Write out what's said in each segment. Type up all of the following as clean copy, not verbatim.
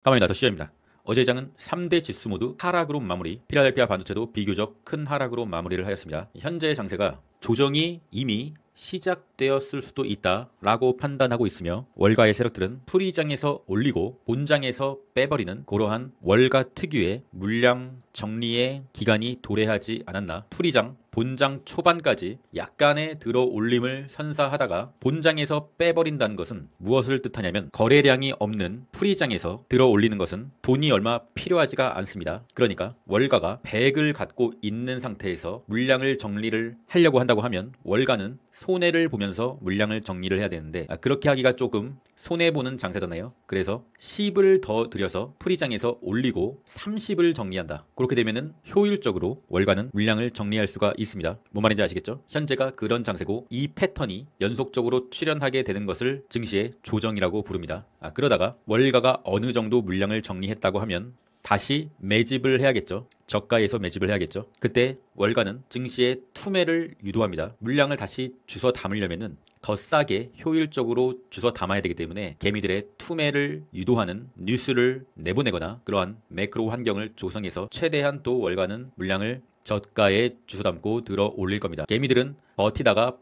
가만히 놔둬 시작입니다. 어제 장은 3대 지수 모두 하락으로 마무리, 필라델피아 반도체도 비교적 큰 하락으로 마무리를 하였습니다. 현재 장세가 조정이 이미 시작되었을 수도 있다라고 판단하고 있으며, 월가의 세력들은 풀이장에서 올리고 본장에서 빼버리는 그러한 월가 특유의 물량 정리의 기간이 도래하지 않았나. 풀이장 본장 초반까지 약간의 들어 올림을 선사하다가 본장에서 빼버린다는 것은 무엇을 뜻하냐면, 거래량이 없는 풀이장에서 들어 올리는 것은 돈이 얼마 필요하지가 않습니다. 그러니까 월가가 100을 갖고 있는 상태에서 물량을 정리를 하려고 한다고 하면 월가는 손해를 보면서 물량을 정리를 해야 되는데, 그렇게 하기가 조금 손해보는 장세잖아요. 그래서 10을 더 들여서 풀이장에서 올리고 30을 정리한다. 그렇게 되면은 효율적으로 월가는 물량을 정리할 수가 있습니다. 뭔 말인지 아시겠죠? 현재가 그런 장세고, 이 패턴이 연속적으로 출현하게 되는 것을 증시의 조정이라고 부릅니다. 그러다가 월가가 어느 정도 물량을 정리했다고 하면 다시 매집을 해야겠죠. 저가에서 매집을 해야겠죠. 그때 월가는 증시의 투매를 유도합니다. 물량을 다시 주워 담으려면은 더 싸게 효율적으로 주워 담아야 되기 때문에 개미들의 투매를 유도하는 뉴스를 내보내거나 그러한 매크로 환경을 조성해서 최대한 또 월가는 물량을 저가에 주워 담고 들어 올릴 겁니다. 개미들은 버티다가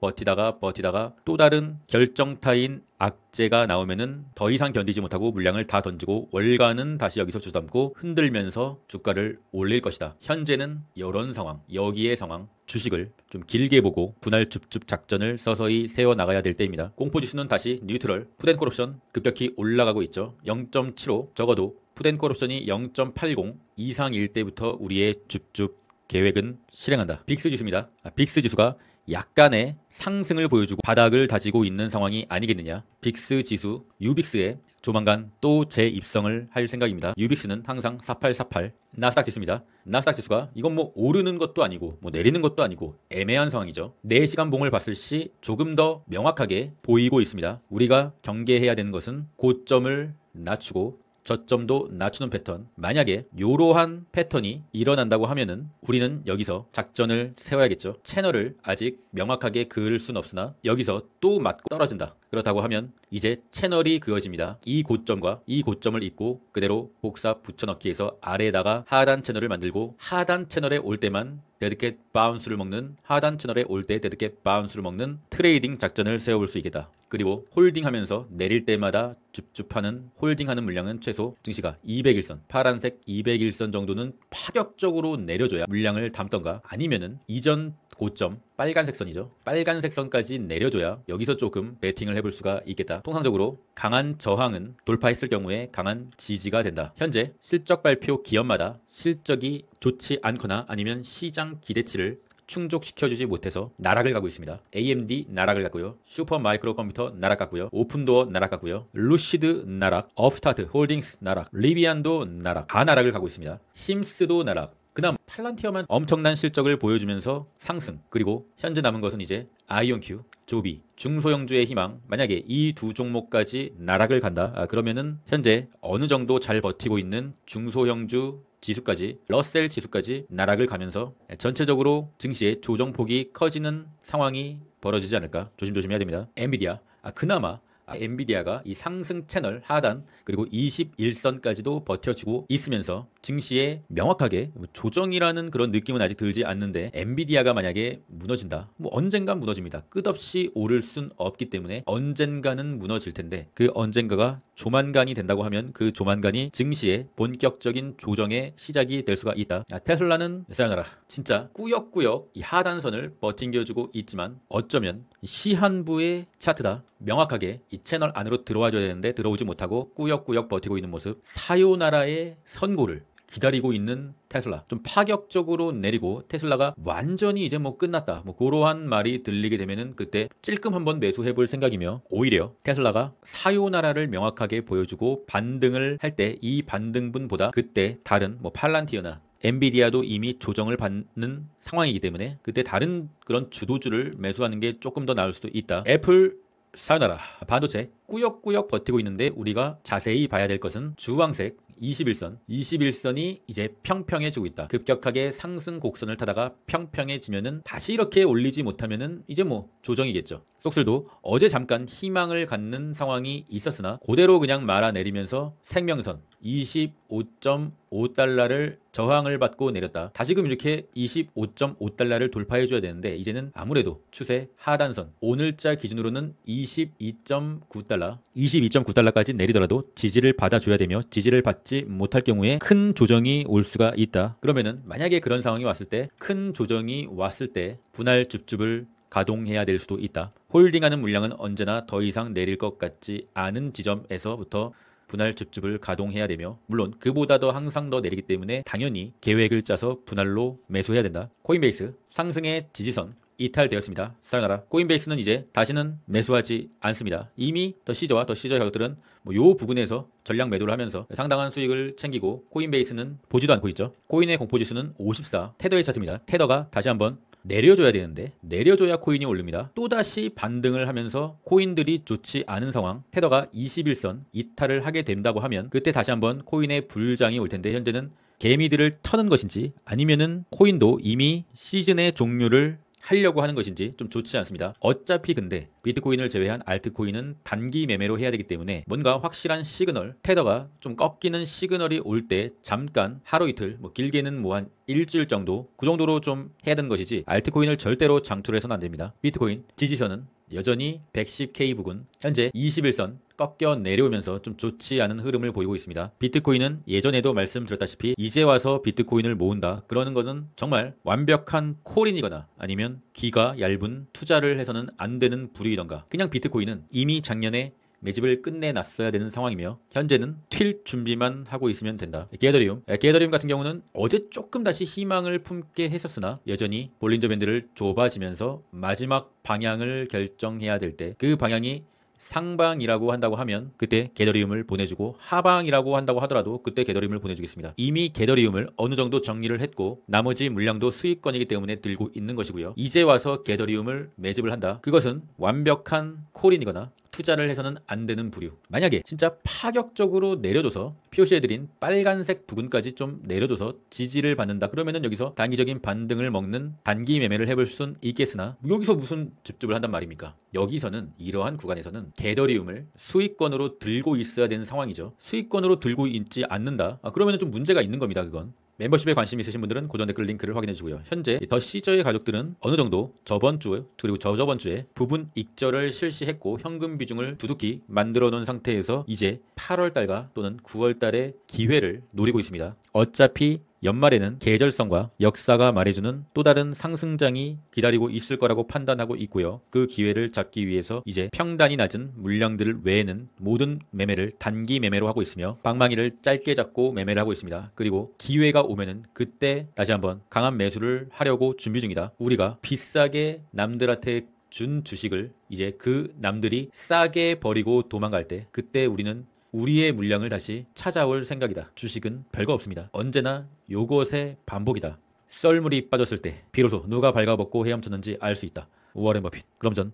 또 다른 결정타인 악재가 나오면은 더 이상 견디지 못하고 물량을 다 던지고, 월가는 다시 여기서 주워 담고 흔들면서 주가를 올릴 것이다. 현재는 이런 상황, 여기의 상황, 주식을 좀 길게 보고 분할 줍줍 작전을 서서히 세워나가야 될 때입니다. 공포지수는 다시 뉴트럴, 푸드앤콜옵션 급격히 올라가고 있죠. 0.75, 적어도 푸드앤콜옵션이 0.80 이상일 때부터 우리의 줍줍 계획은 실행한다. 빅스 지수입니다. 빅스 지수가 약간의 상승을 보여주고 바닥을 다지고 있는 상황이 아니겠느냐. 빅스 지수, 유빅스에 조만간 또 재입성을 할 생각입니다. 유빅스는 항상 4848. 나스닥 지수입니다. 나스닥 지수가 이건 뭐 오르는 것도 아니고 뭐 내리는 것도 아니고 애매한 상황이죠. 4시간 봉을 봤을 시 조금 더 명확하게 보이고 있습니다. 우리가 경계해야 되는 것은 고점을 낮추고 저점도 낮추는 패턴. 만약에 이러한 패턴이 일어난다고 하면은 우리는 여기서 작전을 세워야겠죠. 채널을 아직 명확하게 그을 순 없으나 여기서 또 맞고 떨어진다. 그렇다고 하면 이제 채널이 그어집니다. 이 고점과 이 고점을 잇고 그대로 복사 붙여넣기해서 아래에다가 하단 채널을 만들고, 하단 채널에 올 때만 데드캣 바운스를 먹는, 하단 채널에 올 때 데드캣 바운스를 먹는 트레이딩 작전을 세워볼 수 있겠다. 그리고 홀딩하면서 내릴 때마다 줍줍하는 홀딩하는 물량은 최소 증시가 200일선, 파란색 200일선 정도는 파격적으로 내려줘야 물량을 담던가, 아니면은 이전 고점 빨간색 선이죠. 빨간색 선까지 내려줘야 여기서 조금 베팅을 해볼 수가 있겠다. 통상적으로 강한 저항은 돌파했을 경우에 강한 지지가 된다. 현재 실적 발표 기업마다 실적이 좋지 않거나 아니면 시장 기대치를 충족시켜주지 못해서 나락을 가고 있습니다. AMD 나락을 갔고요. 슈퍼 마이크로 컴퓨터 나락갔고요. 오픈도어 나락갔고요. 루시드 나락, 업스타트 홀딩스 나락, 리비안도 나락, 다 나락을 가고 있습니다. 힘스도 나락. 그다음 팔란티어만 엄청난 실적을 보여주면서 상승. 그리고 현재 남은 것은 이제 아이온큐, 조비, 중소형주의 희망. 만약에 이 두 종목까지 나락을 간다, 그러면은 현재 어느 정도 잘 버티고 있는 중소형주 지수까지, 러셀 지수까지 나락을 가면서 전체적으로 증시의 조정폭이 커지는 상황이 벌어지지 않을까 조심조심 해야 됩니다. 엔비디아, 그나마 엔비디아가 이 상승 채널 하단 그리고 21선까지도 버텨주고 있으면서 증시에 명확하게 조정이라는 그런 느낌은 아직 들지 않는데, 엔비디아가 만약에 무너진다, 뭐 언젠간 무너집니다. 끝없이 오를 순 없기 때문에 언젠가는 무너질 텐데, 그 언젠가가 조만간이 된다고 하면 그 조만간이 증시의 본격적인 조정의 시작이 될 수가 있다. 테슬라는 사요나라. 진짜 꾸역꾸역 이 하단선을 버팅겨주고 있지만 어쩌면 시한부의 차트다. 명확하게 이 채널 안으로 들어와줘야 되는데 들어오지 못하고 꾸역꾸역 버티고 있는 모습. 사요나라의 선고를 기다리고 있는 테슬라. 좀 파격적으로 내리고 테슬라가 완전히 이제 뭐 끝났다, 뭐 그러한 말이 들리게 되면은 그때 찔끔 한번 매수해볼 생각이며, 오히려 테슬라가 사요나라를 명확하게 보여주고 반등을 할 때 이 반등분보다 그때 다른 뭐 팔란티어나 엔비디아도 이미 조정을 받는 상황이기 때문에 그때 다른 그런 주도주를 매수하는 게 조금 더 나을 수도 있다. 애플 사요나라. 반도체 꾸역꾸역 버티고 있는데 우리가 자세히 봐야 될 것은 주황색 21선이 이제 평평해지고 있다. 급격하게 상승 곡선을 타다가 평평해지면은 다시 이렇게 올리지 못하면은 이제 뭐 조정이겠죠. 속술도 어제 잠깐 희망을 갖는 상황이 있었으나 그대로 그냥 말아내리면서 생명선 25.5달러를 저항을 받고 내렸다. 다시금 이렇게 25.5달러를 돌파해줘야 되는데 이제는 아무래도 추세 하단선 오늘자 기준으로는 22.9달러까지 내리더라도 지지를 받아줘야 되며 지지를 받지 못할 경우에 큰 조정이 올 수가 있다. 그러면은 만약에 그런 상황이 왔을 때 큰 조정이 왔을 때 분할 줍줍을 가동해야 될 수도 있다. 홀딩하는 물량은 언제나 더 이상 내릴 것 같지 않은 지점에서부터 분할 줍줍을 가동해야 되며 물론 그보다 더 항상 더 내리기 때문에 당연히 계획을 짜서 분할로 매수해야 된다. 코인베이스 상승의 지지선 이탈되었습니다. 사요나라. 코인베이스는 이제 다시는 매수하지 않습니다. 이미 더 시저와 더 시저 가격들은 요 부분에서 전량 매도를 하면서 상당한 수익을 챙기고 코인베이스는 보지도 않고 있죠. 코인의 공포지수는 54. 테더의 차트입니다. 테더가 다시 한번 내려줘야 되는데 내려줘야 코인이 오릅니다. 또다시 반등을 하면서 코인들이 좋지 않은 상황 테더가 21선 이탈을 하게 된다고 하면 그때 다시 한번 코인의 불장이 올 텐데 현재는 개미들을 터는 것인지 아니면은 코인도 이미 시즌의 종료를 하려고 하는 것인지 좀 좋지 않습니다. 어차피 근데 비트코인을 제외한 알트코인은 단기 매매로 해야 되기 때문에 뭔가 확실한 시그널, 테더가 좀 꺾이는 시그널이 올 때 잠깐 하루 이틀, 길게는 한 일주일 정도 그 정도로 좀 해야 되는 것이지 알트코인을 절대로 장투해서는 안 됩니다. 비트코인 지지선은 여전히 110K 부근, 현재 21선 꺾여 내려오면서 좀 좋지 않은 흐름을 보이고 있습니다. 비트코인은 예전에도 말씀드렸다시피 이제 와서 비트코인을 모은다. 그러는 것은 정말 완벽한 콜인이거나 아니면 귀가 얇은 투자를 해서는 안 되는 부류이던가 그냥 비트코인은 이미 작년에 매집을 끝내놨어야 되는 상황이며 현재는 튈 준비만 하고 있으면 된다. 게더리움 같은 경우는 어제 조금 다시 희망을 품게 했었으나 여전히 볼린저 밴드를 좁아지면서 마지막 방향을 결정해야 될 때 그 방향이 상방이라고 한다고 하면 그때 게더리움을 보내주고 하방이라고 한다고 하더라도 그때 게더리움을 보내주겠습니다. 이미 게더리움을 어느 정도 정리를 했고 나머지 물량도 수익권이기 때문에 들고 있는 것이고요. 이제 와서 게더리움을 매집을 한다. 그것은 완벽한 콜인이거나 투자를 해서는 안 되는 부류. 만약에 진짜 파격적으로 내려줘서 표시해드린 빨간색 부근까지 좀 내려줘서 지지를 받는다. 그러면은 여기서 단기적인 반등을 먹는 단기 매매를 해볼 순 있겠으나 여기서 무슨 줍줍을 한단 말입니까? 여기서는 이러한 구간에서는 게더리움을 수익권으로 들고 있어야 되는 상황이죠. 수익권으로 들고 있지 않는다. 그러면은 좀 문제가 있는 겁니다. 그건. 멤버십에 관심 있으신 분들은 고정 댓글 링크를 확인해 주고요. 현재 더 시저의 가족들은 어느 정도 저번 주 그리고 저저번 주에 부분 익절을 실시했고 현금 비중을 두둑히 만들어 놓은 상태에서 이제 8월 달과 또는 9월 달의 기회를 노리고 있습니다. 어차피 연말에는 계절성과 역사가 말해주는 또 다른 상승장이 기다리고 있을 거라고 판단하고 있고요. 그 기회를 잡기 위해서 이제 평단이 낮은 물량들 외에는 모든 매매를 단기 매매로 하고 있으며 방망이를 짧게 잡고 매매를 하고 있습니다. 그리고 기회가 오면은 그때 다시 한번 강한 매수를 하려고 준비 중이다. 우리가 비싸게 남들한테 준 주식을 이제 그 남들이 싸게 버리고 도망갈 때 그때 우리는 우리의 물량을 다시 찾아올 생각이다. 주식은 별거 없습니다. 언제나 요것의 반복이다. 썰물이 빠졌을 때 비로소 누가 발가벗고 헤엄쳤는지 알 수 있다. 워렌 버핏. 그럼 전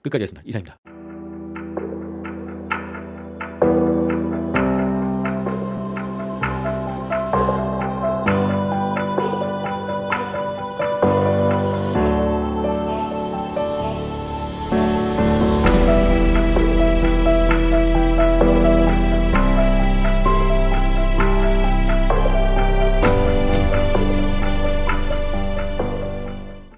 끝까지 했습니다. 이상입니다.